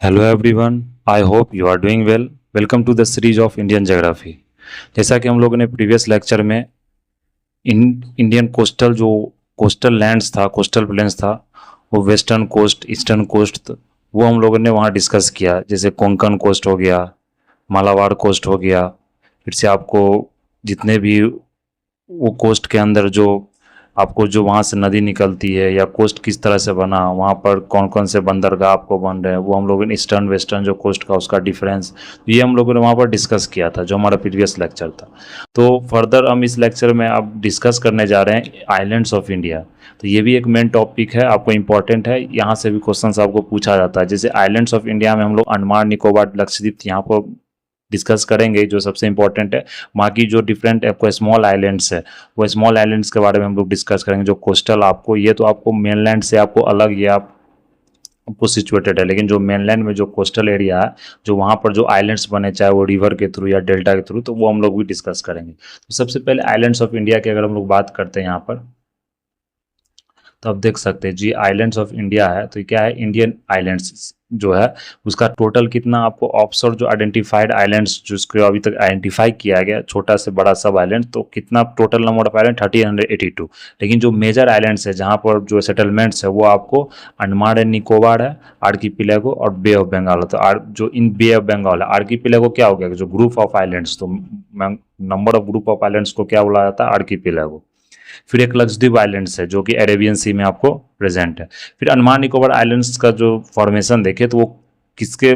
Hello everyone, I hope you are doing well. Welcome to the series of Indian geography. जैसा कि हम लोगों ने प्रीवियस लेक्चर में इंडियन कोस्टल जो कोस्टल लैंड्स था, कोस्टल प्लेन्स था, वो वेस्टर्न कोस्ट, ईस्टर्न कोस्ट, वो हम लोगों ने वहाँ डिस्कस किया। जैसे कोंकण कोस्ट हो गया, मालाबार कोस्ट हो गया। फिर से आपको जितने भी वो कोस्ट के अंदर जो आपको जो वहाँ से नदी निकलती है या कोस्ट किस तरह से बना, वहाँ पर कौन कौन से बंदरगाह आपको बन रहे हैं, वो हम लोगों ने ईस्टर्न वेस्टर्न जो कोस्ट का उसका डिफरेंस, ये हम लोगों ने वहाँ पर डिस्कस किया था, जो हमारा प्रीवियस लेक्चर था। तो फर्दर हम इस लेक्चर में अब डिस्कस करने जा रहे हैं आइलैंड्स ऑफ इंडिया। तो ये भी एक मेन टॉपिक है, आपको इंपॉर्टेंट है, यहाँ से भी क्वेश्चन आपको पूछा जाता है। जैसे आइलैंड्स ऑफ इंडिया में हम लोग अंडमान निकोबार लक्षद्वीप यहाँ पर डिस्कस करेंगे, जो सबसे इंपॉर्टेंट है। बाकी जो डिफरेंट आपको स्मॉल आइलैंड्स है, वो स्मॉल आइलैंड्स के बारे में हम लोग डिस्कस करेंगे। जो कोस्टल आपको, ये तो आपको मेनलैंड से आपको अलग, ये आपको सिचुएटेड है, लेकिन जो मेनलैंड में जो कोस्टल एरिया है, जो वहाँ पर जो आइलैंड्स बने, चाहे वो रिवर के थ्रू या डेल्टा के थ्रू, तो वो हम लोग भी डिस्कस करेंगे। तो सबसे पहले आइलैंड्स ऑफ इंडिया की अगर हम लोग बात करते हैं यहाँ पर, तो आप देख सकते हैं जी, आइलैंड्स ऑफ इंडिया है, तो ये क्या है, इंडियन आइलैंड्स जो है उसका टोटल कितना आपको ऑफशोर जो आइडेंटिफाइड आइलैंड्स जिसको अभी तक आइडेंटिफाई किया गया, छोटा से बड़ा सब आइलैंड, तो कितना टोटल नंबर ऑफ आइलैंड 1382। लेकिन जो मेजर आइलैंड्स है, जहाँ पर जो सेटलमेंट्स है, वो आपको अंडमान एंड निकोबार है, आर्कीपिलागो और बे ऑफ बंगाल है। तो जो इन बे ऑफ बंगाल है, आर्कीपिलागो क्या हो गया, जो ग्रुप ऑफ आइलैंड्स, तो number of group of islands को क्या बोला जाता है, आर्कीपिलागो। फिर एक लक्षद्वीप आइलैंड्स है, जो कि अरेबियन सी में आपको प्रेजेंट है। फिर अंडमान निकोबार आइलैंड्स का जो फॉर्मेशन देखे, तो वो किसके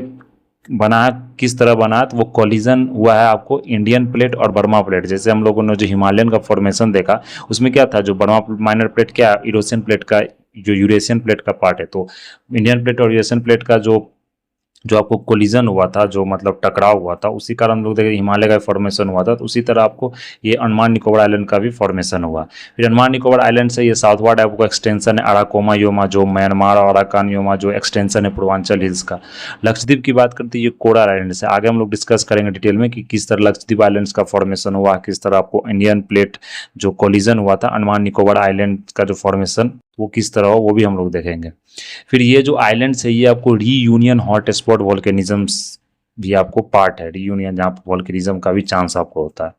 बना है, किस तरह बना है, तो वो कोलिजन हुआ है आपको इंडियन प्लेट और बर्मा प्लेट। जैसे हम लोगों ने जो हिमालयन का फॉर्मेशन देखा, उसमें क्या था, जो बर्मा माइनर प्लेट क्या, यूरेशियन प्लेट का, जो यूरेशियन प्लेट का पार्ट है, तो इंडियन प्लेट और यूरेशियन प्लेट का जो जो आपको कोलिजन हुआ था, जो मतलब टकराव हुआ था, उसी कारण हम लोग देखें हिमालय का फॉर्मेशन हुआ था। तो उसी तरह आपको ये अंडमान निकोबार आइलैंड का भी फॉर्मेशन हुआ। फिर अंडमान निकोबार आइलैंड से ये साउथवर्ड आपको एक्सटेंशन है अराकोमा योमा, जो म्यांमार और अराकान योमा जो एक्सटेंशन है पूर्वांचल हिल्स का। लक्षद्वीप की बात करते हैं, ये कोरल आइलैंड से आगे हम लोग डिस्कस करेंगे डिटेल में कि किस तरह लक्षद्वीप आइलैंड्स का फॉर्मेशन हुआ, किस तरह आपको इंडियन प्लेट जो कोलिजन हुआ था, अंडमान निकोबार आइलैंड का जो फॉर्मेशन वो किस तरह हो, वो भी हम लोग देखेंगे। फिर ये जो आइलैंड्स है, ये आपको रीयूनियन हॉट स्पॉट वोल्केनिज्म्स भी आपको पार्ट है, रीयूनियन जहाँ पर वोल्केनिज्म का भी चांस आपको होता है।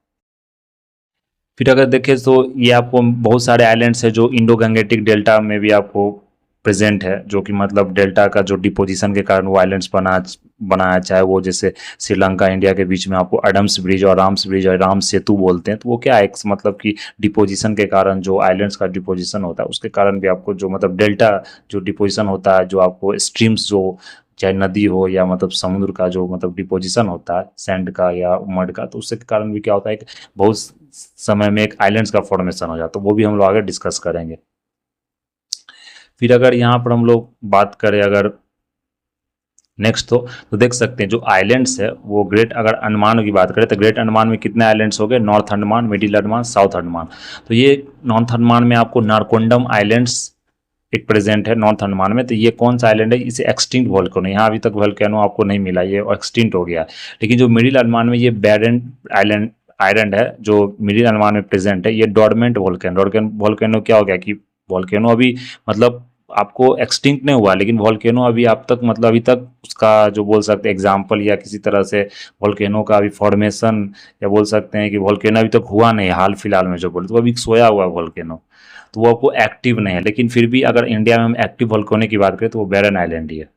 फिर अगर देखें तो ये आपको बहुत सारे आइलैंड्स है जो इंडो गंगेटिक डेल्टा में भी आपको प्रेजेंट है, जो कि मतलब डेल्टा का जो डिपोजिशन के कारण वो आइलैंड्स बनाया, चाहे वो जैसे श्रीलंका इंडिया के बीच में आपको एडम्स ब्रिज और राम सेतु बोलते हैं, तो वो क्या है, मतलब कि डिपोजिशन के कारण जो आइलैंड्स का डिपोजिशन होता है, उसके कारण भी आपको जो मतलब डेल्टा जो डिपोजिशन होता है, जो आपको स्ट्रीम्स जो चाहे नदी हो या मतलब समुद्र का जो मतलब डिपोजिशन होता है सैंड का या मड का, तो उसके कारण भी क्या होता है कि बहुत समय में एक आइलैंड्स का फॉर्मेशन हो जाता है। तो वो भी हम लोग आगे डिस्कस करेंगे। फिर अगर यहाँ पर हम लोग बात करें अगर नेक्स्ट, तो देख सकते हैं जो आइलैंड्स है वो ग्रेट, अगर अंडमान की बात करें तो ग्रेट अंडमान में कितने आइलैंड्स हो गए, north Andaman, middle Andaman, south Andaman. तो ये नॉर्थ अंडमान में आपको नारकोंडम आइलैंड्स एक प्रेजेंट है नॉर्थ अंडमान में। तो ये कौन सा आइलैंड है, इसे एक्सटिंक्ट वोल्केनो, यहाँ अभी तक वोल्केनो आपको नहीं मिला, ये एक्सटिंक्ट हो गया। लेकिन जो मिडिल अंडमान में ये बैरन आइलैंड आइलैंड है, जो मिडिल अंडमान में प्रेजेंट है, ये डॉर्मेंट वोल्केनो। वोल्केनो क्या हो गया कि वोल्केनो अभी मतलब आपको एक्सटिंक्ट नहीं हुआ, लेकिन वोल्केनो अभी आप तक मतलब अभी तक उसका जो बोल सकते हैं एग्जाम्पल या किसी तरह से वोल्केनो का अभी फॉर्मेशन, या बोल सकते हैं कि वोल्केनो अभी तक हुआ नहीं हाल फिलहाल में जो बोले, तो अभी सोया हुआ है वोल्केनो, तो वो आपको एक्टिव नहीं है। लेकिन फिर भी अगर इंडिया में हम एक्टिव वोल्केनो की बात करें तो वो बैरन आइलैंड ही है।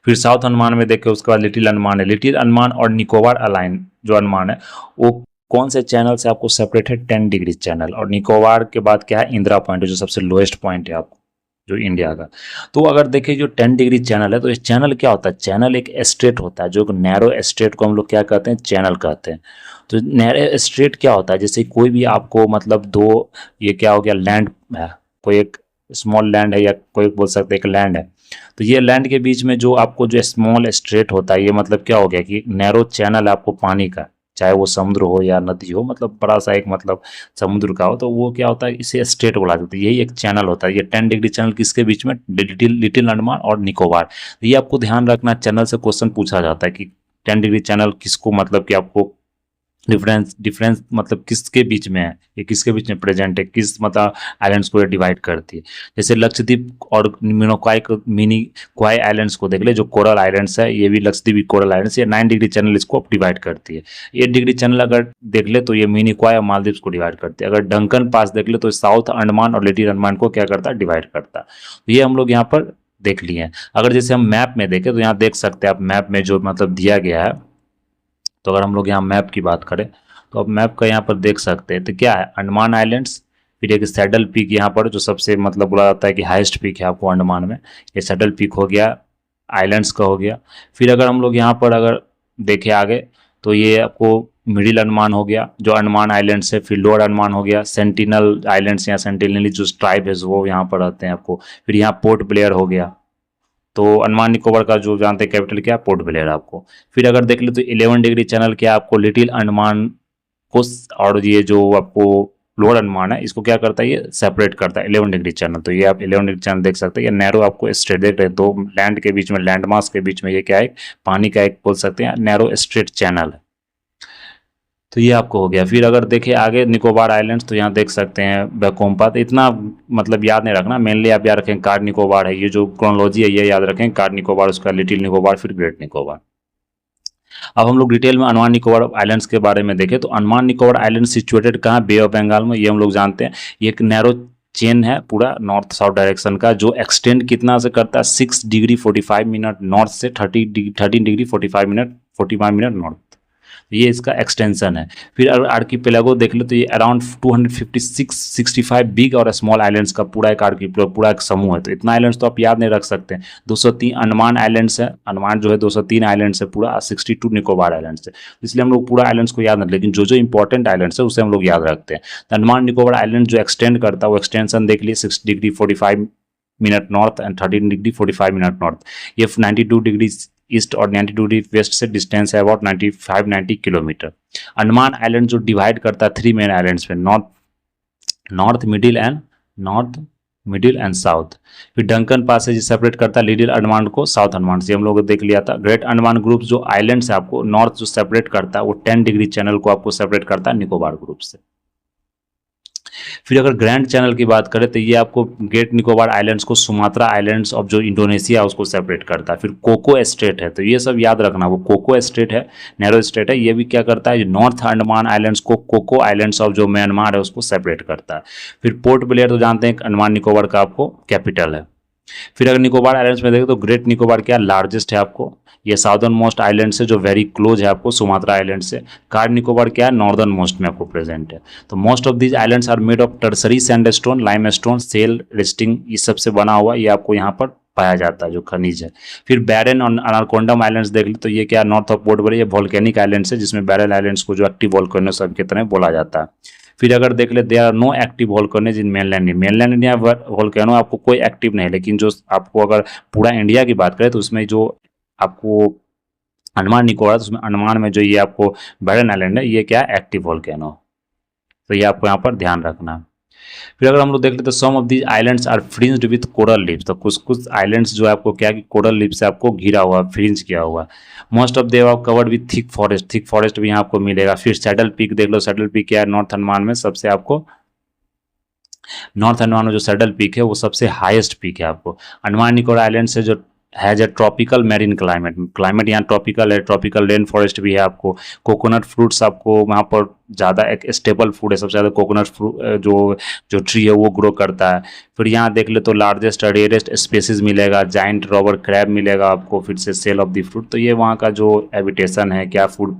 फिर साउथ अंडमान में देखें, उसके बाद लिटिल अंडमान है। लिटिल अंडमान और निकोबार अलाइन जो अंडमान है, वो कौन से चैनल से आपको सेपरेट है, 10 डिग्री चैनल। और निकोबार के बाद क्या है, इंदिरा पॉइंट है, जो सबसे लोएस्ट पॉइंट है आपको जो इंडिया का। तो अगर देखें जो 10 डिग्री चैनल है, तो इस चैनल क्या होता है, चैनल एक स्ट्रेट होता है, जो नैरो स्ट्रेट को हम लोग क्या कहते हैं, चैनल कहते हैं। तो नैरो स्ट्रेट क्या होता है, जैसे कोई भी आपको मतलब दो, ये क्या हो गया, लैंड है, कोई एक स्मॉल लैंड है या कोई बोल सकते हैं एक लैंड है, तो ये लैंड के बीच में जो आपको जो स्मॉल स्ट्रेट होता है, ये मतलब क्या हो गया कि नैरो चैनल आपको पानी का, चाहे वो समुद्र हो या नदी हो, मतलब बड़ा सा एक मतलब समुद्र का हो, तो वो क्या होता है, इसे स्ट्रेट बोला जाता है, यही एक चैनल होता है। ये 10 डिग्री चैनल किसके बीच में, लिटिल लिटिल अंडमान और निकोबार। तो ये आपको ध्यान रखना, चैनल से क्वेश्चन पूछा जाता है कि 10 डिग्री चैनल किसको मतलब कि आपको डिफरेंस डिफरेंस मतलब किसके बीच में है, ये किसके बीच में प्रेजेंट है, किस मतलब आइलैंड्स को ये डिवाइड करती है। जैसे लक्षद्वीप और मिनी क्वाई आइलैंड्स को देख ले, जो कोरल आइलैंड्स है, ये भी लक्षद्वीप कोरल आइलैंड्स, ये 9 डिग्री चैनल इसको डिवाइड करती है। 8 डिग्री चैनल अगर देख ले तो ये मिनी क्वाई और मालदीव्स को डिवाइड करती है। अगर डंकन पास देख ले तो साउथ अंडमान और लिटिल अंडमान को क्या करता है, डिवाइड करता है। तो ये हम लोग यहाँ पर देख लिए हैं। अगर जैसे हम मैप में देखें तो यहाँ देख सकते हैं आप, मैप में जो मतलब दिया गया है, तो अगर हम लोग यहाँ मैप की बात करें तो अब मैप का यहाँ पर देख सकते हैं, तो क्या है, अंडमान आइलैंड्स, फिर एक सैडल पीक यहाँ पर जो सबसे मतलब बोला जाता है कि हाईएस्ट पीक है आपको अंडमान में, ये सैडल पीक हो गया, आइलैंड्स का हो गया। फिर अगर हम लोग यहाँ पर अगर देखें आगे तो ये आपको मिडिल अंडमान हो गया जो अंडमान आइलैंड्स है, फिर लोअर अंडमान हो गया, सेंटिनल आइलैंड्स या सेंटिनली जो ट्राइब है वो यहाँ पर रहते हैं आपको। फिर यहाँ पोर्ट ब्लेयर हो गया, तो अंडमान निकोबार का जो जानते हैं कैपिटल क्या है, पोर्ट ब्लेयर आपको। फिर अगर देख ले तो 11 डिग्री चैनल क्या आपको लिटिल अंडमान को, और ये जो आपको लोअर अंडमान है इसको क्या करता है, ये सेपरेट करता है 11 डिग्री चैनल। तो ये आप 11 डिग्री चैनल देख सकते हैं, ये नैरो आपको स्ट्रेट देख रहे हैं, दो लैंड के बीच में, लैंड मास के बीच में ये क्या है, पानी का एक बोल सकते हैं नैरो स्ट्रेट चैनल है। तो ये आपको हो गया। फिर अगर देखें आगे निकोबार आइलैंड्स, तो यहाँ देख सकते हैं बैकोम्पा, तो इतना मतलब याद नहीं रखना, मेनली आप याद रखें कार निकोबार है, ये जो क्रोनोलॉजी है ये याद रखें, कार निकोबार, उसका लिटिल निकोबार, फिर ग्रेट निकोबार। अब हम लोग डिटेल में अंडमान निकोबार आइलैंड्स के बारे में देखें तो अंडमान निकोबार आइलैंड सिचुएटेड कहाँ, बे ऑफ बंगाल में, ये हम लोग जानते हैं। ये एक नैरो चेन है पूरा नॉर्थ साउथ डायरेक्शन का, जो एक्सटेंड कितना से करता है, 6 डिग्री 45 मिनट नॉर्थ से 13 डिग्री 45 मिनट नॉर्थ, ये इसका एक्सटेंशन है। फिर अगर आर्कीपेलागो देख लो तो ये अराउंड 265 बिग और स्मॉल आइलैंड्स का पूरा एक आर्कीपेलागो, पूरा एक समूह है। तो इतना आइलैंड्स तो आप याद नहीं रख सकते। 203 अंडमान आइलैंड्स है, अंडमान जो है 203 आइलैंड्स है पूरा, 62 निकोबार आइलैंड्स है, इसलिए हम लोग पूरा आइलैंड्स को याद नहीं, लेकिन जो जो इंपॉर्टेंट आइलैंड्स है उसे हम लोग याद रखते हैं। तो अंडमान निकोबार आइलैंड जो एक्सटेंड करता है वो एक्सटेंशन देख लिए 6 degree 45 minute north and 13 degree 45 minute north. ये 92 डिग्री ईस्ट और 92 डिग्री वेस्ट से डिस्टेंस है अबाउट 90 किलोमीटर। अंडमान आइलैंड जो डिवाइड करता है 3 मेन आइलैंड्स में, नॉर्थ मिडिल एंड साउथ। फिर डंकन पासेज सेपरेट करता है लिटिल अंडमान को साउथ अंडमान से, हम लोग देख लिया था। ग्रेट अंडमान ग्रुप जो आइलैंड्स है आपको नॉर्थ जो सेपरेट करता है वो 10 डिग्री चैनल को आपको सेपरेट करता है निकोबार ग्रुप से। फिर अगर ग्रैंड चैनल की बात करें तो ये आपको ग्रेट निकोबार आइलैंड्स को सुमात्रा आइलैंड्स ऑफ जो इंडोनेशिया उसको सेपरेट करता है। फिर कोको स्टेट है, तो ये सब याद रखना, वो कोको स्टेट है, नैरो स्टेट है, ये भी क्या करता है, नॉर्थ अंडमान आइलैंड्स को कोको आइलैंड्स ऑफ जो म्यांमार है उसको सेपरेट करता है। फिर पोर्ट ब्लेयर तो जानते हैं अंडमान निकोबार का आपको कैपिटल है। फिर अगर निकोबार आइलैंड्स में देखें तो ग्रेट निकोबार क्या लार्जेस्ट है आपको, ये साउदर्न मोस्ट आइलैंड से जो वेरी क्लोज है आपको सुमात्रा आइलैंड से। कार निकोबार क्या है, नॉर्दर्न मोस्ट में आपको प्रेजेंट है। तो most of these islands are made of tertiary sandstone, limestone, shale, resting, इस सब से बना हुआ ये आपको यहाँ पर पाया जाता है जो खनिज है। फिर बैरन और अनाकोंडम आइलैंड्स देख लो तो ये क्या नॉर्थ ऑफ पोर्ट ब्लेयर, ये वोल्केनिक आइलैंड्स है जिसमें बैरन आइलैंड्स को जो एक्टिव वोल्केनो सब की तरह बोला जाता है। फिर अगर देख ले, there are no active volcanoes in mainland India, mainland India volcano आपको कोई एक्टिव नहीं है, लेकिन जो आपको अगर पूरा इंडिया की बात करें तो उसमें जो आपको अंडमान निकोबार, तो उसमें अंडमान में जो ये आपको बैरन आइलैंड है ये क्या है, एक्टिव वोल्केनो, तो ये आपको यहाँ पर ध्यान रखना है। फिर अगर हम लोग देख ले तो some of these islands are fringed with coral leaves, तो कुछ कुछ आइलैंड्स जो है आपको क्या कि कोरल लीव से आपको घिरा हुआ, फ्रिंज किया हुआ। Most of they are covered with thick forest भी यहाँ आपको मिलेगा। फिर सैडल पीक देख लो, सैडल पीक क्या है, नॉर्थ अंडमान में सबसे आपको, नॉर्थ अंडमान में जो सैडल पीक है वो सबसे हाईएस्ट पीक है आपको। अंडमान निकोबार आइलैंड से जो has a tropical marine climate यहाँ ट्रॉपिकल है, ट्रॉपिकल रेन फॉरेस्ट भी है आपको। कोकोनट फ्रूट्स आपको वहाँ पर ज़्यादा एक स्टेबल फूड है, सबसे ज़्यादा कोकोनट फ्रूट जो जो ट्री है वो ग्रो करता है। फिर यहाँ देख ले तो लार्जेस्ट रेयरेस्ट स्पेसीज मिलेगा, जाइंट रॉबर क्रैब मिलेगा आपको, फिर से सेल ऑफ द फ्रूट। तो ये वहाँ का जो हैबिटेशन है, क्या फूड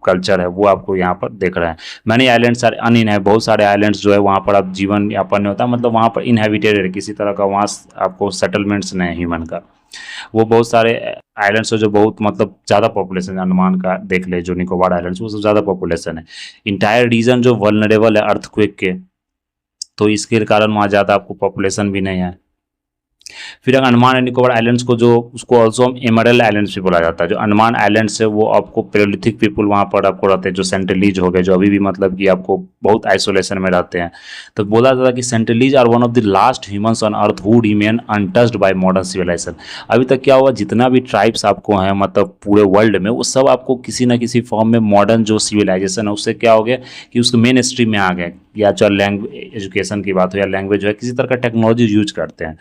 कल्चर है, वो आपको यहाँ पर देख रहे हैं। मैनी आइलैंड्स आर अनइनहैबिटेड, बहुत सारे आइलैंड्स जो है वहाँ पर आप जीवन यापन नहीं होता, मतलब वहाँ पर इनहैबिटेड है, किसी तरह का वहाँ आपको सेटलमेंट्स नहीं है ह्यूमन का। वो बहुत सारे आइलैंड्स है जो बहुत मतलब ज़्यादा पॉपुलेशन है, अंडमान का देख ले जो निकोबार आइलैंड्स वो सब ज़्यादा पॉपुलेशन है। इंटायर रीजन जो वल्नरेबल है अर्थक्वेक के, तो इसके कारण वहाँ ज़्यादा आपको पॉपुलेशन भी नहीं है। फिर अगर अंडमान एंड निकोबार आइलैंड्स को जो उसको ऑल्सो हम एमरल्ड आइलैंड्स भी बोला जाता है। जो अंडमान आइलैंड्स है वो आपको पेरोलिथिक पीपल वहाँ पर आपको रहते हैं, जो सेंट्रलीज हो गए, जो अभी भी मतलब कि आपको बहुत आइसोलेशन में रहते हैं। तो बोला जाता है कि Sentinelese are one of the last humans on earth who remain untouched by modern civilisation. अभी तक क्या हुआ, जितना भी ट्राइब्स आपको हैं मतलब पूरे वर्ल्ड में, वो सब आपको किसी ना किसी फॉर्म में मॉडर्न जो सिविलाइजेशन है उससे क्या हो गया कि उसके मेन स्ट्रीम में आ गए। या चाहे लैंग्वेज एजुकेशन की बात हो या लैंग्वेज जो है, किसी तरह का टेक्नोलॉजी यूज करते हैं।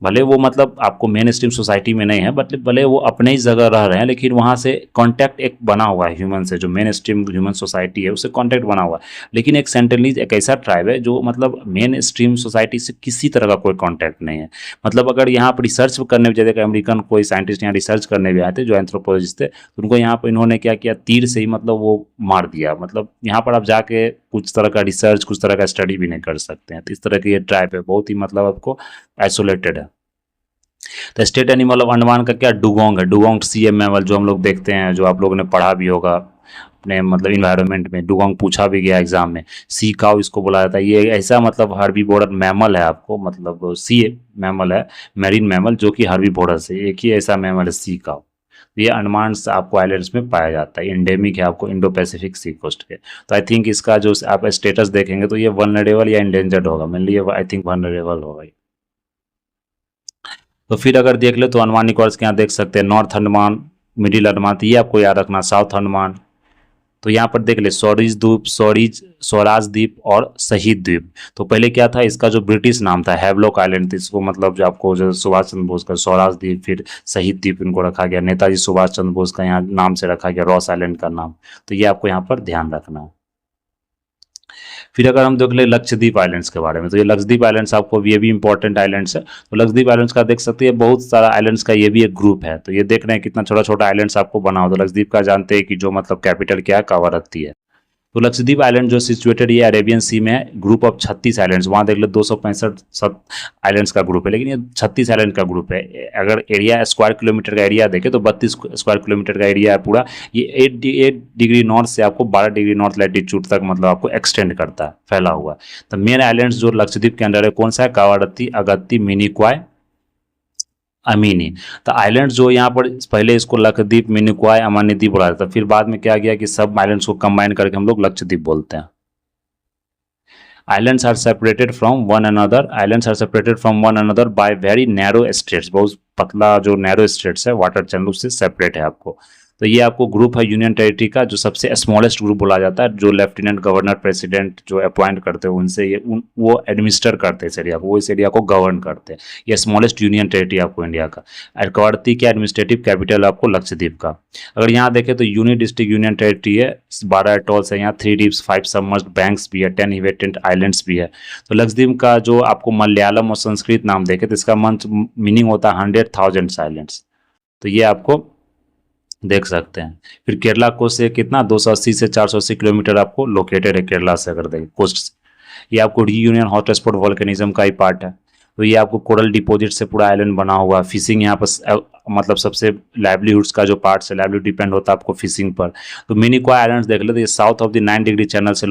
भले वो मतलब आपको मेन स्ट्रीम सोसाइटी में नहीं है, बट भले वो अपने ही जगह रह रहे हैं, लेकिन वहाँ से कांटेक्ट एक बना हुआ है ह्यूमन से। जो मेन स्ट्रीम ह्यूमन सोसाइटी है उससे कांटेक्ट बना हुआ है। लेकिन एक सेंट्रलीज एक ऐसा ट्राइब है जो मतलब मेन स्ट्रीम सोसाइटी से किसी तरह का कोई कांटेक्ट नहीं है। मतलब अगर यहाँ पर रिसर्च करने भी जैसे अमेरिकन कोई साइंटिस्ट यहाँ रिसर्च करने भी आए थे, जो एंथ्रोपोलॉजिस्ट थे, तो उनको यहाँ पर इन्होंने क्या किया, तीर से ही मतलब वो मार दिया। मतलब यहाँ पर आप जाके कुछ तरह का रिसर्च, कुछ तरह का स्टडी भी नहीं कर सकते हैं। तो इस तरह की ये ट्राइब है, बहुत ही मतलब आपको आइसोलेटेड है। तो स्टेट एनिमल ऑफ अंडमान का क्या डुगोंग है। डुगोंग सी एम मैमल जो हम लोग देखते हैं, जो आप लोगों ने पढ़ा भी होगा अपने मतलब इन्वायरमेंट में, डुगोंग पूछा भी गया एग्जाम में। सी काउ इसको बोला जाता है। ये ऐसा मतलब हार्बीवोरस मैमल है, आपको मतलब सी मैमल है, मैरीन मैमल, जो कि हार्बीवोरस है। एक ही ऐसा मैमल है सी काउ। ये अंडमान आपको आइलैंड्स में पाया जाता है, इंडेमिक है आपको इंडो पैसिफिक सी कोस्ट के। तो आई थिंक इसका जो आप स्टेटस देखेंगे तो ये वनरेबल या इंडेंजर्ड होगा, मेनली आई थिंक वनरेबल होगा। तो फिर अगर देख ले तो अंडमान निकोबार के यहाँ देख सकते हैं नॉर्थ अंडमान, मिडिल अंडमान, तो ये आपको याद रखना, साउथ अंडमान। तो यहाँ पर देख ले स्वराज द्वीप, स्वराज द्वीप और शहीद द्वीप। तो पहले क्या था, इसका जो ब्रिटिश नाम था हैवलॉक आइलैंड, इसको मतलब जो आपको जो सुभाष चंद्र बोस का स्वराज द्वीप, फिर शहीद द्वीप इनको रखा गया। नेताजी सुभाष चंद्र बोस का यहाँ नाम से रखा गया रॉस आइलैंड का नाम। तो ये आपको यहाँ पर ध्यान रखना है। फिर अगर हम देख ले लक्षद्वीप आइलैंड्स के बारे में, तो ये लक्षद्वीप आइलैंड्स आपको ये भी इंपॉर्टेंट आइलैंड्स है। तो लक्षद्वीप आइलैंड्स का देख सकते हैं, बहुत सारा आइलैंड्स का ये भी एक ग्रुप है। तो ये देख रहे हैं कितना छोटा छोटा आइलैंड्स आपको बना हो। तो लक्षद्वीप का जानते हैं कि जो मतलब कैपिटल क्या है, कावारत्ती है। तो लक्षद्वीप आइलैंड जो सिचुएटेड ये अरेबियन सी में है, ग्रुप ऑफ 36 आइलैंड्स। वहाँ देख लो 265 आइलैंड्स का ग्रुप है, लेकिन ये 36 आइलैंड का ग्रुप है। अगर एरिया स्क्वायर किलोमीटर का एरिया देखें तो 32 स्क्वायर किलोमीटर का एरिया है पूरा। ये 8 डिग्री नॉर्थ से आपको 12 डिग्री नॉर्थ लैटिट्यूड तक मतलब आपको एक्सटेंड करता है, फैला हुआ। तो मेन आइलैंड्स जो लक्षद्वीप के अंदर है कौन सा है, कावारत्ती, अगत्ती, मिनिकॉय, अमीनी। तो आइलैंड जो यहाँ पर पहले इसको लक्षद्वीप, मिनिकॉय, अमानी द्वीप बोला जाता है। फिर बाद में क्या गया कि सब आइलैंड्स को कंबाइन करके हम लोग लक्षद्वीप बोलते हैं। Islands are separated from one another, islands are separated from one another by very narrow straits. बहुत पतला जो नैरो स्ट्रेट्स है, वाटर चैनल, उससे सेपरेट है आपको। तो ये आपको ग्रुप है यूनियन टेरिटरी का, जो सबसे स्मॉलेस्ट ग्रुप बोला जाता है। जो लेफ्टिनेंट गवर्नर, प्रेसिडेंट जो अपॉइंट करते हैं उनसे ये वो एडमिनिस्टर करते हैं इस एरिया को, वो इस एरिया को गवर्न करते हैं। ये स्मॉलेस्ट यूनियन टेरिटरी आपको इंडिया का। और कावारत्ती के एडमिनिस्ट्रेटिव कैपिटल आपको लक्षद्वीप का। अगर यहाँ देखें तो यूनिट डिस्ट्रिक्ट यूनियन टेरिटरी है, 12 एटॉल्स है यहाँ, 3 द्वीप्स, 5 सबमर्ज्ड बैंक्स भी है, 10 इन्वेटेड आइलैंड्स भी है। तो लक्षद्वीप का जो आपको मलयालम और संस्कृत नाम देखे तो इसका मंथ मीनिंग होता है 100,000 आइलैंड्स। तो ये आपको देख सकते हैं। फिर केरला कोस्ट से कितना 280 से 480 किलोमीटर आपको लोकेटेड है केरला से, अगर देखें कोस्ट से। ये आपको रीयूनियन हॉटस्पॉट वोल्केनिज्म का ही पार्ट है। तो ये आपको कोरल डिपॉजिट से पूरा आइलैंड बना हुआ। फिशिंग यहाँ पर मतलब सबसे लाइवलीहुड्स का जो पार्ट है, लाइवलीहुड डिपेंड होता है आपको फिशिंग पर। तो मिनिकॉय आइलैंड्स देख लेते, ये south of the 9 degree channel से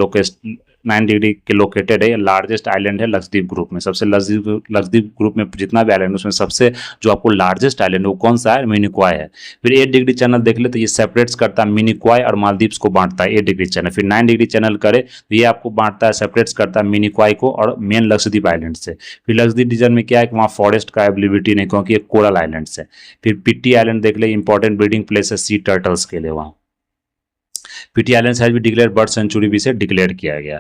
9 डिग्री के लोकेटेड है। लार्जेस्ट आइलैंड है लक्षद्वीप ग्रुप में। सबसे लक्षद्वीप ग्रुप में जितना भी आइलैंड उसमें सबसे जो आपको लार्जेस्ट आइलैंड वो कौन सा है, मिनिकॉय है। फिर 8 डिग्री चैनल देख ले तो ये सेपरेट्स करता है मिनिकॉय और मालदीव्स को बांटता है 8 डिग्री चैनल। फिर 9 डिग्री चैनल करे तो ये आपको बांटता है, सेपरेट्स करता है मिनिकॉय को और मेन लक्षद्वीप आइलैंड से। फिर लक्षद्वीप रीजन में क्या है कि वहाँ फॉरेस्ट का अवेलेबिलिटी नहीं, क्योंकि ये कोरल आइलैंड है। फिर पिट्टी आइलैंड देख ले, इंपॉर्टेंट ब्रीडिंग प्लेस है सी टर्टल्स के लिए। वहाँ पिट्टी आइलैंड हैज भी डिक्लेयर बर्ड सेंचुरी भी से डिक्लेयर किया गया।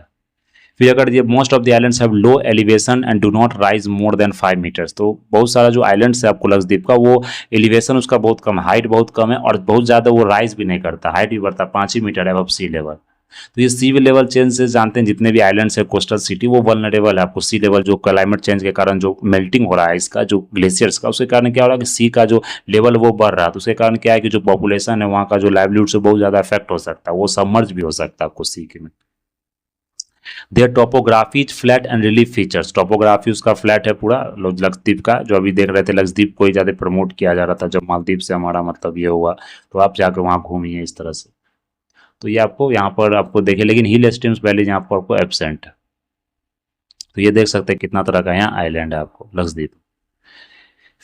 फिर अगर ये most of the islands have low elevation and do not rise more than 5 metres. तो बहुत सारा जो आइलैंड्स है आपको लक्षद्वीप का, वो एलिवेशन उसका बहुत कम है, हाइट बहुत कम है और बहुत ज़्यादा वो राइज भी नहीं करता, हाइट भी बढ़ता 5 ही मीटर है अब सी लेवल। तो ये सी लेवल चेंज से जानते हैं जितने भी आइलैंड्स है कोस्टल सिटी वो वल्नरेबल है आपको। सी लेवल जो क्लाइमेट चेंज के कारण जो मेल्टिंग हो रहा है इसका, जो ग्लेशियर्स का, उसके कारण क्या हो रहा है कि सी का जो लेवल वो बढ़ रहा है। तो उसके कारण क्या है कि जो पॉपुलेशन है वहाँ का जो लाइवलीहुड से बहुत ज़्यादा इफेक्ट हो सकता है, वो सबमर्ज भी हो सकता है आपको सी के में। There topography is flat and relief features. Topography उसका फ्लैट है पूरा लक्षद्वीप का, जो अभी देख रहे थे लक्षद्वीप को ही ज़्यादा प्रमोट किया जा रहा था जब मालदीव से हमारा मतलब ये हुआ। तो आप जाकर वहाँ घूमिए इस तरह से। तो ये आपको यहाँ पर आपको देखे, लेकिन हिल स्ट्रीम्स वैली यहाँ पर आपको एब्सेंट है। तो ये देख सकते हैं कितना तरह का यहाँ आइलैंड है आपको लक्षद्वीप।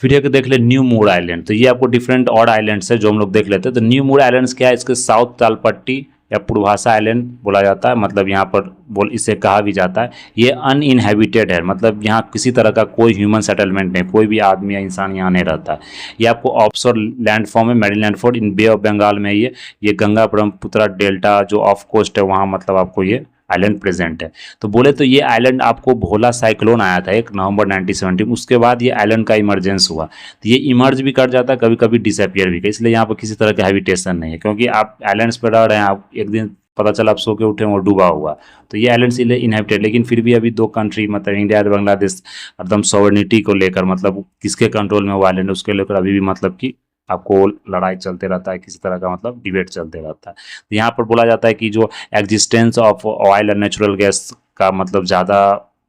फिर एक देख ले न्यू मूड आइलैंड, तो ये आपको डिफरेंट और आइलैंड्स है जो हम लोग देख लेते हैं। तो न्यू मूड आइलैंड्स क्या है, इसके साउथ तालपट्टी या पूर्वासा आइलैंड बोला जाता है, मतलब यहाँ पर बोल इसे कहा भी जाता है। ये अनइनहेबिटेड है, मतलब यहाँ किसी तरह का कोई ह्यूमन सेटलमेंट नहीं, कोई भी आदमी या इंसान यहाँ नहीं रहता है। ये आपको ऑफशोर लैंडफॉर्म है, marine landform in Bay of Bengal में। ये गंगा ब्रह्मपुत्रा डेल्टा जो ऑफ कोस्ट है वहाँ मतलब आपको ये आइलैंड प्रेजेंट है। तो बोले तो ये आइलैंड आपको भोला साइक्लोन आया था 1 नवंबर 1970, उसके बाद ये आइलैंड का इमरजेंस हुआ। तो ये इमर्ज भी कर जाता है, कभी कभी डिसअपियर भी कर, इसलिए यहाँ पर किसी तरह का हैबिटेशन नहीं है, क्योंकि आप आइलैंड्स पर रह रहे हैं, आप एक दिन पता चला आप सो के उठे और डूबा हुआ। तो ये आइलैंड इसलिए इनहेबिटेड, लेकिन फिर भी अभी 2 कंट्री मतलब इंडिया और बांग्लादेश एकदम सॉवरेनिटी को लेकर, मतलब किसके कंट्रोल में वो आइलैंड है उसके लेकर अभी भी मतलब कि आपको लड़ाई चलते रहता है, किसी तरह का मतलब डिबेट चलते रहता है। तो यहाँ पर बोला जाता है कि जो एग्जिस्टेंस ऑफ ऑयल और नेचुरल गैस का मतलब ज़्यादा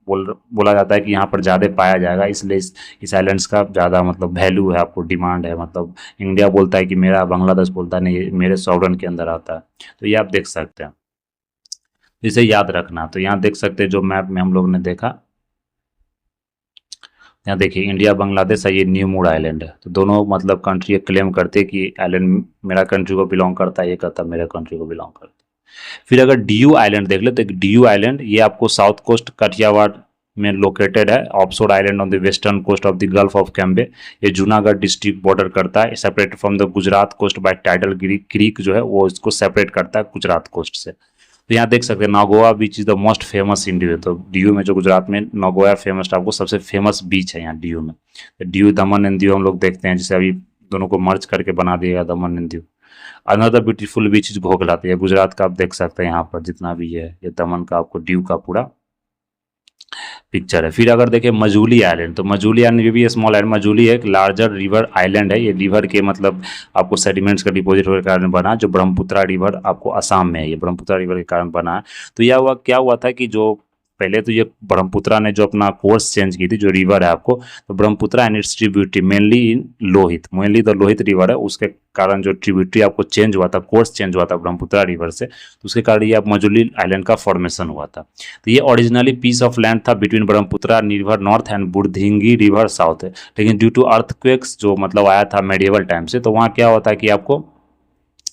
बोला जाता है कि यहाँ पर ज़्यादा पाया जाएगा, इसलिए इस आइलैंड्स का ज़्यादा मतलब वैल्यू है, आपको डिमांड है। मतलब इंडिया बोलता है कि मेरा, बांग्लादेश बोलता है नहीं ये मेरे सॉवरन के अंदर आता है। तो ये आप देख सकते हैं, इसे याद रखना। तो यहाँ देख सकते हैं जो मैप में हम लोग ने देखा, यहाँ देखिए इंडिया बांग्लादेश है, ये न्यू मूड आइलैंड है। तो दोनों मतलब कंट्री क्लेम करते हैं कि आइलैंड मेरा कंट्री को बिलोंग करता है, ये कहता है मेरे कंट्री को बिलोंग करता है। फिर अगर डीयू आइलैंड देख ले, तो डीयू आइलैंड ये आपको साउथ कोस्ट कठियावाड़ में लोकेटेड है, offshore island on the western coast of the Gulf of Cambay. ये जूनागढ़ डिस्ट्रिक्ट बॉर्डर करता है, separate from the Gujarat coast by tidal creek जो है वो इसको सेपरेट करता है गुजरात कोस्ट से। तो यहाँ देख सकते हैं Nagoa beach is the most famous in Diu. तो डीयू में जो गुजरात में नागोआ फेमस, आपको सबसे फेमस बीच है यहाँ डीयू में। तो डीयू दमन एंड दीव हम लोग देखते हैं, जिसे अभी दोनों को मर्ज करके बना दिया दमन and Diu. Another beautiful beach is Ghoghla, तो ये गुजरात का आप देख सकते हैं यहाँ पर जितना भी है, ये दमन का आपको डीयू का पूरा पिक्चर है। फिर अगर देखें मजूली आइलैंड, तो मजूली आइलैंड ये भी स्मॉल आइलैंड, मजूली एक लार्जर रिवर आइलैंड है। ये रिवर के मतलब आपको सेडिमेंट्स का डिपोजिट होने के कारण बना, जो ब्रह्मपुत्रा रिवर आपको असम में है, ये ब्रह्मपुत्रा रिवर के कारण बना है। तो यह हुआ क्या हुआ था कि जो पहले तो ये ब्रह्मपुत्रा ने जो अपना कोर्स चेंज की थी, जो रिवर है आपको, तो Brahmaputra and it's tributary mainly in Lohit, mainly the Lohit river है, उसके कारण जो ट्रिब्यूटरी आपको चेंज हुआ था, कोर्स चेंज हुआ था ब्रह्मपुत्रा रिवर से, तो उसके कारण ये आप मजुली आइलैंड का फॉर्मेशन हुआ था। तो ये ओरिजिनली पीस ऑफ लैंड था between Brahmaputra river north and Burhidihing river south है, लेकिन ड्यू टू अर्थक्वेक्स जो मतलब आया था मेडिएवल टाइम से, तो वहाँ क्या होता है कि आपको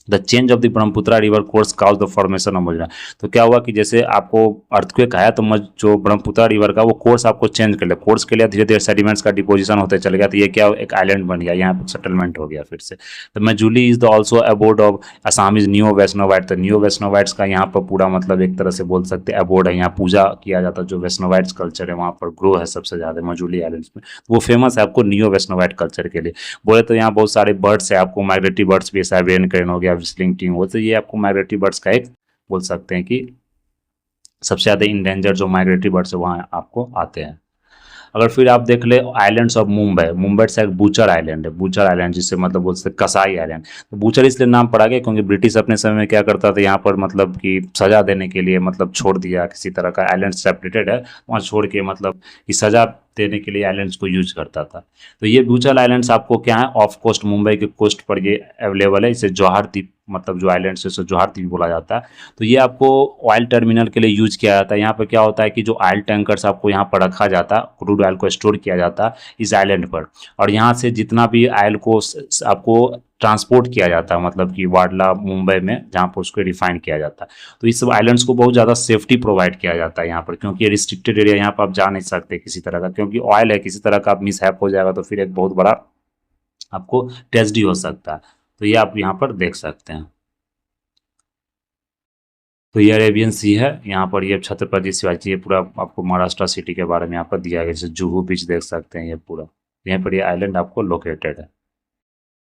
the change of the Brahmaputra river course cause the formation of Majuli. तो क्या हुआ कि जैसे आपको अर्थक्वेक आया तो जो ब्रह्मपुत्रा रिवर का वो कोर्स आपको चेंज कर लिया, कोर्स के लिए धीरे धीरे सेडिमेंट्स का डिपोजिशन होते चल गया, तो ये क्या एक आइलैंड बन गया, यहाँ पर सेटलमेंट हो गया फिर से। तो Majuli is the also abode of Assam is new Vaishnavite. तो न्यू वैष्णोवाइट्स का यहाँ पर पूरा मतलब एक तरह से बोल सकते हैं अबोर्ड है, यहाँ पूजा किया जाता है, जो वैष्णोवाइट्स कल्चर है वहाँ पर ग्रो है सबसे ज़्यादा मजूली आइलैंड्स में। वो फेमस है आपको न्यू वैष्णोवाइट कल्चर के लिए। बोले तो यहाँ बहुत सारे बर्ड्स है, आपको माइग्रेटरी बर्ड्स भी, साइबेरियन क्रेन हो गया, विस्लिंग टिंग हो, तो ये आपको माइग्रेटरी बर्ड्स का एक बोल सकते हैं कि सबसे ज़्यादा इंडेंजर जो माइग्रेटरी बर्ड्स है वहाँ आपको आते हैं। अगर फिर आप देख ले आइलैंड्स ऑफ मुंबई, मुंबई से एक बूचर आइलैंड है, बूचर आइलैंड जिससे मतलब बोल सकते कसाई आइलैंड। तो बूचर इसलिए नाम पड़ा गया क्योंकि ब्रिटिश अपने समय में क्या करता था, यहाँ पर मतलब कि सजा देने के लिए मतलब छोड़ दिया, किसी तरह का आइलैंड सेपरेटेड है वहाँ छोड़ के मतलब कि सजा देने के लिए आइलैंड्स को यूज करता था। तो ये बूचर आइलैंड्स आपको क्या है, ऑफ कोस्ट मुंबई के कोस्ट पर ये अवेलेबल है। इसे जौहर द्वीप मतलब जो आइलैंड्स है उसे जौहर द्वीप बोला जाता है। तो ये आपको ऑयल टर्मिनल के लिए यूज किया जाता है। यहाँ पर क्या होता है कि जो ऑयल टैंकर्स आपको यहाँ पर रखा जाता है, क्रूड ऑयल को स्टोर किया जाता है इस आइलैंड पर, और यहाँ से जितना भी ऑयल को आपको ट्रांसपोर्ट किया जाता है मतलब कि वाडला मुंबई में जहाँ पर उसको रिफाइन किया जाता है। तो इस सब आइलैंड्स को बहुत ज़्यादा सेफ्टी प्रोवाइड किया जाता है यहाँ पर, क्योंकि ये रिस्ट्रिक्टेड एरिया, यहाँ पर आप जा नहीं सकते किसी तरह का, क्योंकि ऑयल है, किसी तरह का आप मिसहैप हो जाएगा तो फिर एक बहुत बड़ा आपको ट्रेजेडी हो सकता है। तो ये आप यहाँ पर देख सकते हैं। तो ये अरेबियन सी है, यहाँ पर ये छत्रपति शिवाजी, ये पूरा आपको महाराष्ट्र सिटी के बारे में यहाँ पर दिया गया, जैसे जुहू बीच देख सकते हैं, ये पूरा यहाँ पर ये आइलैंड आपको लोकेटेड है।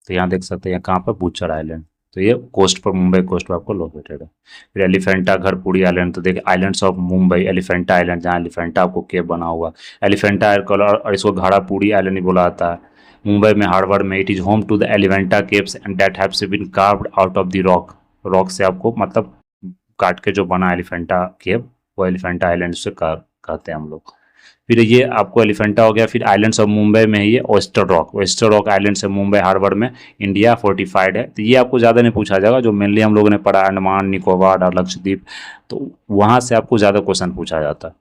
तो यहाँ देख सकते हैं यहाँ कहाँ पर बूचर आइलैंड, तो ये कोस्ट पर, मुंबई कोस्ट पर आपको लोकेटेड है। फिर एलिफेंटा घरपूरी आइलैंड, तो देखिए islands of Mumbai, Elephanta island जहाँ एलिफेंटा आपको केव बना हुआ, एलिफेंटा कलर, और इसको घाड़ापूरी आइलैंड भी बोला जाता है। मुंबई में हार्बर में it is home to the Elephanta caves and that have been carved out of the rock, rock से आपको मतलब काट के जो बना एलिफेंटा केव, वो एलिफेंटा आइलैंड से कहते हैं हम लोग। फिर ये आपको एलिफेंटा हो गया। फिर आइलैंड्स ऑफ मुंबई में है ये oyster rock, oyster rock island से मुंबई हार्बर में इंडिया फोर्टिफाइड है। तो ये आपको ज़्यादा नहीं पूछा जाएगा, जो मेनली हम लोगों ने पढ़ा अंडमान निकोबार और लक्षद्वीप, तो वहाँ से आपको ज़्यादा क्वेश्चन पूछा जाता है।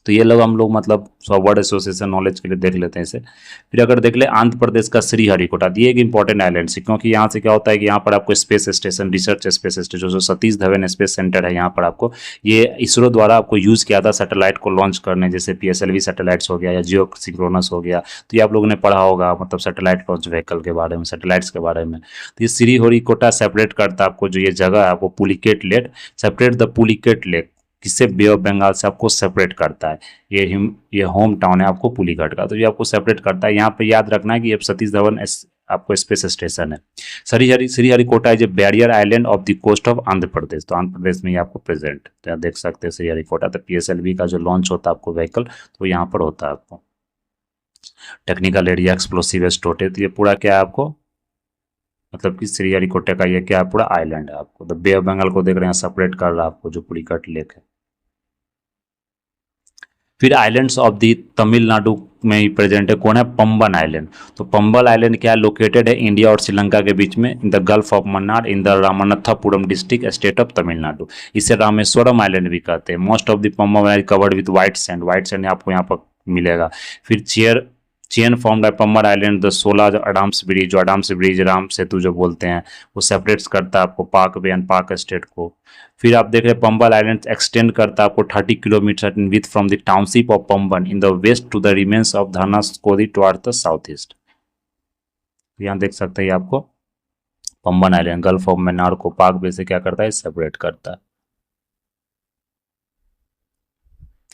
तो ये लोग हम लोग मतलब वर्ड एसोसिएशन नॉलेज के लिए देख लेते हैं इसे। फिर अगर देख ले आंध्र प्रदेश का श्रीहरिकोटा, ये एक इंपॉर्टेंट आइलैंड है, क्योंकि यहाँ से क्या होता है कि यहाँ पर आपको space station, research space station जो सतीश धवन स्पेस सेंटर है, यहाँ पर आपको ये इसरो द्वारा आपको यूज़ किया था सैटेलाइट को लॉन्च करने, जैसे PSLV सैटेलाइट्स हो गया या जियो सिंक्रोनस हो गया। तो ये आप लोगों ने पढ़ा होगा मतलब सैटेलाइट लॉन्च व्हीकल के बारे में, सैटेलाइट्स के बारे में। तो ये श्रीहरिकोटा सेपरेट करता है आपको, जो ये जगह है आपको Pulicat lake, separate the Pulicat lake, किससे, बे ऑफ बंगाल से आपको सेपरेट करता है। ये होम टाउन है आपको पुलिकट का, तो ये आपको सेपरेट करता है। यहाँ पे याद रखना है कि ये सतीश धवन आपको स्पेस स्टेशन है। Sriharikota is a barrier island off the coast of Andhra Pradesh, तो आंध्र प्रदेश में ये आपको प्रेजेंट, तो यहाँ देख सकते हैं श्रीहरिकोटा। तो PSLV का जो लॉन्च होता है आपको व्हीकल, तो यहाँ पर होता है आपको टेक्निकल एरिया एक्सप्लोसिव स्टोरेज। तो ये पूरा क्या है आपको, मतलब कि श्रीहरिकोटा का ये क्या है, पूरा आइलैंड है आपको। तो बे ऑफ बंगाल को देख रहे हैं सेपरेट कर रहा है आपको जो पुलिकट लेक है। फिर आइलैंड्स ऑफ दी तमिलनाडु में ही प्रेजेंट है, कौन है, पंबन आइलैंड। तो पंबन आइलैंड क्या है, लोकेटेड है इंडिया और श्रीलंका के बीच में, in the Gulf of Mannar in the Ramanathapuram district state of Tamil Nadu. इसे रामेश्वरम आइलैंड भी कहते हैं। Most of the Pamban island covered with white sand, white sand आपको यहाँ पर मिलेगा। फिर chain form by Pamban island the 16 जो अडाम्स ब्रिज, जो अडाम्स ब्रिज राम सेतु जो बोलते हैं, वो सेपरेट्स करता है आपको पाक बे एंड पाक स्टेट को। फिर आप देख रहे हैं पंबन आइलैंड एक्सटेंड करता है आपको 30 kilometre in with from the township of Pamban in the west to the remains of Dhanushkodi toward the south east. यहाँ देख सकते हैं आपको Pamban island Gulf of Mannar को पाक बे से क्या करता है, सेपरेट करता है।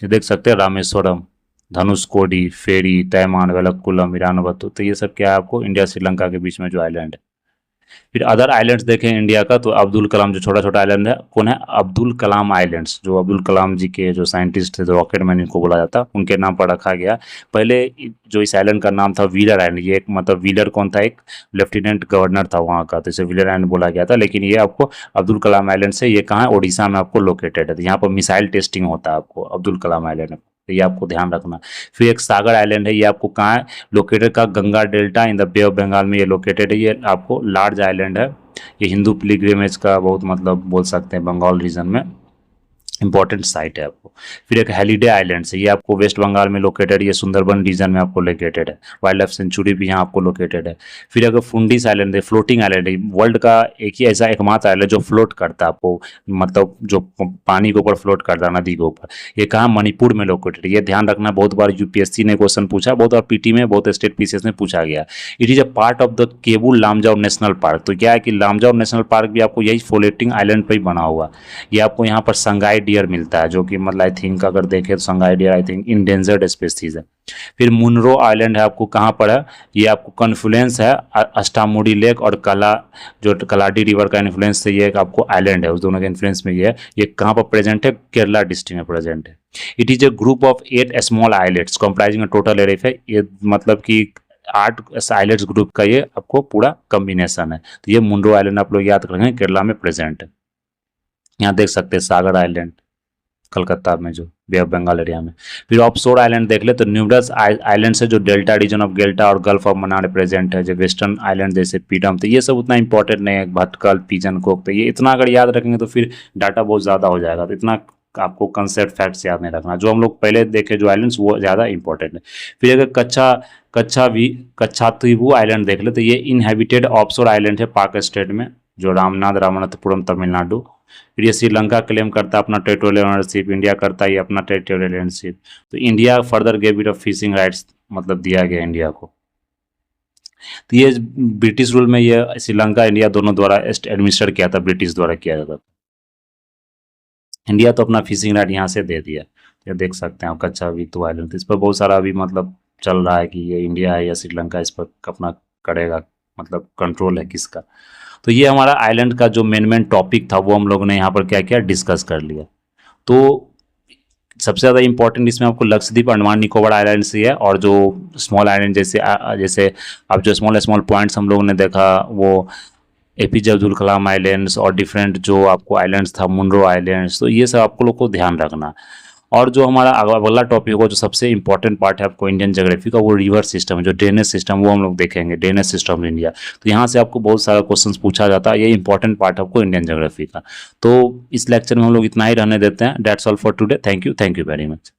ये देख सकते हैं रामेश्वरम, धनुषकोडी, फेरी, तैमान, वेलक्कुलम, ईरानवतु, तो ये सब क्या है आपको इंडिया श्रीलंका के बीच में जो आइलैंड है। फिर अदर आइलैंड्स देखें इंडिया का, तो अब्दुल कलाम जो छोटा छोटा आइलैंड है, कौन है, अब्दुल कलाम आइलैंड्स, जो अब्दुल कलाम जी के जो साइंटिस्ट थे, जो रॉकेट मैन इनको बोला जाता, उनके नाम पर रखा गया। पहले जो इस आइलैंड का नाम था व्हीलर आइलैंड, ये एक मतलब व्हीलर कौन था, एक लेफ्टिनेंट गवर्नर था वहाँ का, तो इसे व्हीलर आइलैंड बोला गया था। लेकिन ये आपको अब्दुल कलाम आइलैंड से, ये कहाँ है, ओडिशा में आपको लोकेटेड है। तो यहाँ पर मिसाइल टेस्टिंग होता है आपको अब्दुल कलाम आइलैंड में, तो ये आपको ध्यान रखना। फिर एक सागर आइलैंड है, ये आपको कहाँ है, लोकेटेड का Ganga delta in the Bay of Bengal में ये लोकेटेड है। ये आपको लार्ज आइलैंड है, ये हिंदू पिलग्रिमेज का बहुत मतलब बोल सकते हैं बंगाल रीजन में इंपॉर्टेंट साइट है आपको। फिर एक हेलिडे आइलैंड है, ये आपको वेस्ट बंगाल में लोकेटेड, ये सुंदरबन रीजन में आपको लोकेटेड है। वाइल्ड लाइफ सेंचुरी भी यहाँ आपको लोकेटेड है। फिर अगर फुंडीस आइलैंड है, फ्लोटिंग आइलैंड है, वर्ल्ड का एक ही ऐसा एकमात्र आइलैंड जो फ्लोट करता है आपको, मतलब जो पानी के ऊपर फ्लोट करता है, नदी के ऊपर। ये कहाँ, मणिपुर में लोकेटेड है। ये ध्यान रखना, बहुत बार UPSC ने क्वेश्चन पूछा, बहुत बार PT में, बहुत स्टेट PCS में पूछा गया। It is a part of the Keibul Lamjao national park. तो क्या है कि लामजाओ नेशनल पार्क भी आपको यही फ्लोटिंग आइलैंड पर ही बना हुआ। ये आपको यहाँ पर संगाई डियर मिलता है, जो कि मतलब आई थिंक अगर देखें तो Sangai deer I think endangered species है। फिर मुनरो आइलैंड है आपको कहाँ पर है, ये आपको कन्फ्लुएंस है अष्टामुडी लेक और जो कलाडी रिवर का इन्फ्लुएंस से ये एक आपको आइलैंड है, उस दोनों के इन्फ्लुएंस में ये है। ये कहाँ पर प्रेजेंट है, केरला डिस्ट्रिक्ट में प्रेजेंट है। It is a group of 8 small islands comprising total area है। ये मतलब कि 8 आइलैंड्स ग्रुप का ये आपको पूरा कम्बिनेशन है। तो ये मुनरो आइलैंड आप लोग याद रखेंगे, केरला में प्रेजेंट है। यहाँ देख सकते हैं सागर आइलैंड कलकत्ता में, जो बे ऑफ बंगाल एरिया में। फिर ऑफशोर आइलैंड देख ले, तो न्यूमरस आइलैंड है जो डेल्टा रीजन ऑफ गेल्टा और गल्फ ऑफ मन्नार प्रेजेंट है, जो वेस्टर्न आइलैंड जैसे पीडम। तो ये सब उतना इंपॉर्टेंट नहीं है, भटकल, पीजन कोक, तो ये इतना अगर याद रखेंगे तो फिर डाटा बहुत ज़्यादा हो जाएगा। तो इतना आपको कंसेप्ट फैक्ट्स याद नहीं रखना, जो हम लोग पहले देखे जो आइलैंड्स वो ज़्यादा इंपॉर्टेंट है। फिर अगर कच्छातीवू आइलैंड देख ले, तो ये इनहेबिटेड ऑफशोर आइलैंड है पाक स्टेट में, जो रामनाथपुरम तमिलनाडु। फिर ये श्रीलंका क्लेम करता है अपना टेरिटोरियल ओनरशिप, इंडिया करता है ये अपना टेरिटोरियल ओनरशिप। तो India further gave it of fishing rights, मतलब दिया गया इंडिया को। तो ये ब्रिटिश रूल में ये श्रीलंका इंडिया दोनों द्वारा एडमिनिस्टर किया था, ब्रिटिश द्वारा किया जाता था। इंडिया तो अपना फिशिंग राइट यहाँ से दे दिया। ये देख सकते हैं आप कच्छावीतू आइलैंड, इस पर बहुत सारा अभी मतलब चल रहा है कि ये इंडिया है या श्रीलंका इस पर अपना करेगा, मतलब कंट्रोल है किसका। तो ये हमारा आइलैंड का जो मेन टॉपिक था वो हम लोगों ने यहाँ पर क्या किया, डिस्कस कर लिया। तो सबसे ज़्यादा इंपॉर्टेंट इसमें आपको लक्षद्वीप, अंडमान निकोबार आइलैंड से है, और जो स्मॉल आइलैंड जैसे अब जो स्मॉल पॉइंट्स हम लोगों ने देखा वो APJ अब्दुल कलाम आइलैंड्स और डिफरेंट जो आपको आइलैंड्स था, मुनरो आइलैंड्स। तो ये सब आपको लोग को ध्यान रखना। और जो हमारा अगला टॉपिक होगा, जो सबसे इंपॉर्टेंट पार्ट है आपको इंडियन ज्योग्राफी का, वो रिवर सिस्टम है, जो ड्रेनेज सिस्टम, वो हम लोग देखेंगे, ड्रेनेज सिस्टम इंडिया। तो यहाँ से आपको बहुत सारा क्वेश्चंस पूछा जाता है, ये इंपॉर्टेंट पार्ट है आपको इंडियन ज्योग्राफी का। तो इस लेक्चर में हम लोग इतना ही रहने देते हैं। That's all for today. Thank you very much.